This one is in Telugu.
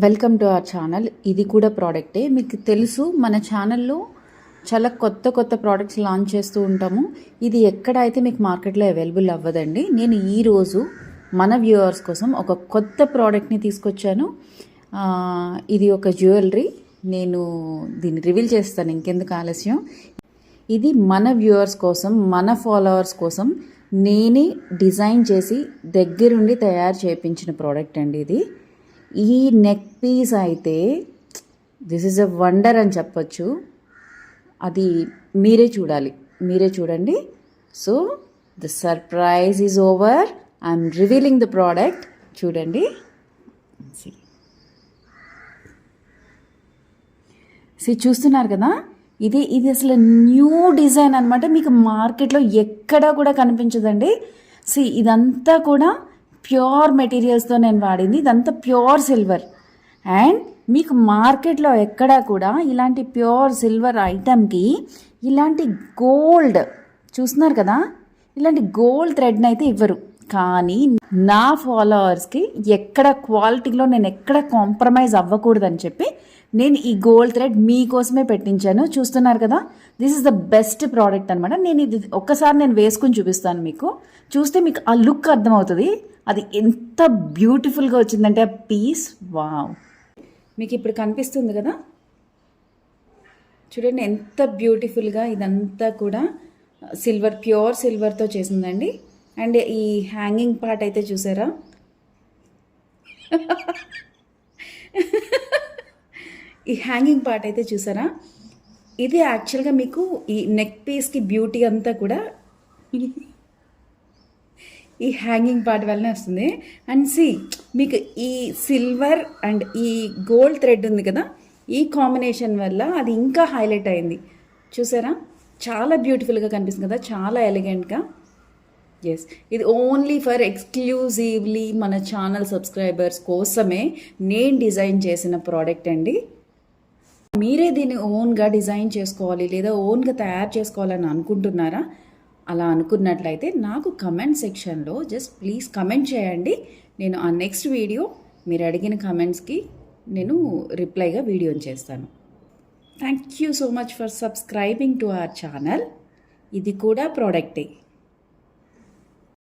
Welcome to our channel. ఇది కూడా ప్రోడక్టే. మీకు తెలుసు మన ఛానల్లో చాలా కొత్త కొత్త ప్రోడక్ట్స్ లాంచ్ చేస్తూ ఉంటాము. ఇది ఎక్కడ అయితే మీకు మార్కెట్లో అవైలబుల్ అవ్వదండి. నేను ఈరోజు మన వ్యూవర్స్ కోసం ఒక కొత్త ప్రోడక్ట్ని తీసుకొచ్చాను. ఇది ఒక జ్యువెలరీ. నేను దీన్ని రివీల్ చేస్తాను, ఇంకెందుకు ఆలస్యం. ఇది మన వ్యూవర్స్ కోసం, మన ఫాలోవర్స్ కోసం నేనే డిజైన్ చేసి దగ్గరుండి తయారు చేయించిన ప్రోడక్ట్ అండి ఇది. ఈ నెక్ పీస్ అయితే దిస్ ఈజ్ ఎ వండర్ అని చెప్పొచ్చు. అది మీరే చూడండి. So the surprise is over. I'm revealing the product. చూడండి. చూస్తున్నారు కదా, ఇది అసలు న్యూ డిజైన్ అనమాట. మీకు మార్కెట్లో ఎక్కడా కూడా కనిపించదండి. ఇదంతా కూడా ప్యూర్ మెటీరియల్స్తో నేను వాడింది. ఇదంతా ప్యూర్ సిల్వర్. అండ్ మీకు మార్కెట్లో ఎక్కడా కూడా ఇలాంటి ప్యూర్ సిల్వర్ ఐటమ్కి ఇలాంటి గోల్డ్, చూస్తున్నారు కదా, ఇలాంటి గోల్డ్ థ్రెడ్ని అయితే ఇవ్వరు. కానీ నా ఫాలోవర్స్కి ఎక్కడ క్వాలిటీలో నేను ఎక్కడ కాంప్రమైజ్ అవ్వకూడదని చెప్పి నేను ఈ గోల్డ్ థ్రెడ్ మీకోసమే పెట్టించాను. చూస్తున్నారు కదా, this is the best product అనమాట. నేను ఇది ఒక్కసారి నేను వేసుకుని చూపిస్తాను మీకు. చూస్తే మీకు ఆ లుక్ అర్థమవుతుంది. అది ఎంత బ్యూటిఫుల్గా వచ్చిందంటే ఆ పీస్, వావ్. మీకు ఇప్పుడు కనిపిస్తుంది కదా, చూడండి ఎంత బ్యూటిఫుల్గా. ఇదంతా కూడా సిల్వర్, ప్యూర్ సిల్వర్తో చేసిందండి. అండ్ ఈ హ్యాంగింగ్ పార్ట్ అయితే చూసారా, ఈ హ్యాంగింగ్ పార్ట్ అయితే చూసారా, ఇది యాక్చువల్గా మీకు ఈ నెక్ పీస్కి బ్యూటీ అంతా కూడా ఈ హ్యాంగింగ్ పార్ట్ వల్లనే వస్తుంది. అండ్ మీకు ఈ సిల్వర్ అండ్ ఈ గోల్డ్ థ్రెడ్ ఉంది కదా, ఈ కాంబినేషన్ వల్ల అది ఇంకా హైలైట్ అయింది. చూసారా, చాలా బ్యూటిఫుల్గా కనిపిస్తుంది కదా, చాలా ఎలిగెంట్గా. ఎస్, ఇది ఓన్లీ ఫర్ ఎక్స్క్లూజివ్లీ మన ఛానల్ సబ్స్క్రైబర్స్ కోసమే నేను డిజైన్ చేసిన ప్రోడక్ట్ అండి. మీరే దీన్ని ఓన్గా డిజైన్ చేసుకోవాలి లేదా ఓన్గా తయారు చేసుకోవాలని అనుకుంటున్నారా? అలా అనుకున్నట్లయితే నాకు కమెంట్ సెక్షన్లో జస్ట్ ప్లీజ్ కమెంట్ చేయండి. నేను ఆ నెక్స్ట్ వీడియో మీరు అడిగిన కమెంట్స్కి నేను రిప్లైగా వీడియోని చేస్తాను. Thank you so much for subscribing to our channel. ఇది కూడా ప్రోడక్టే.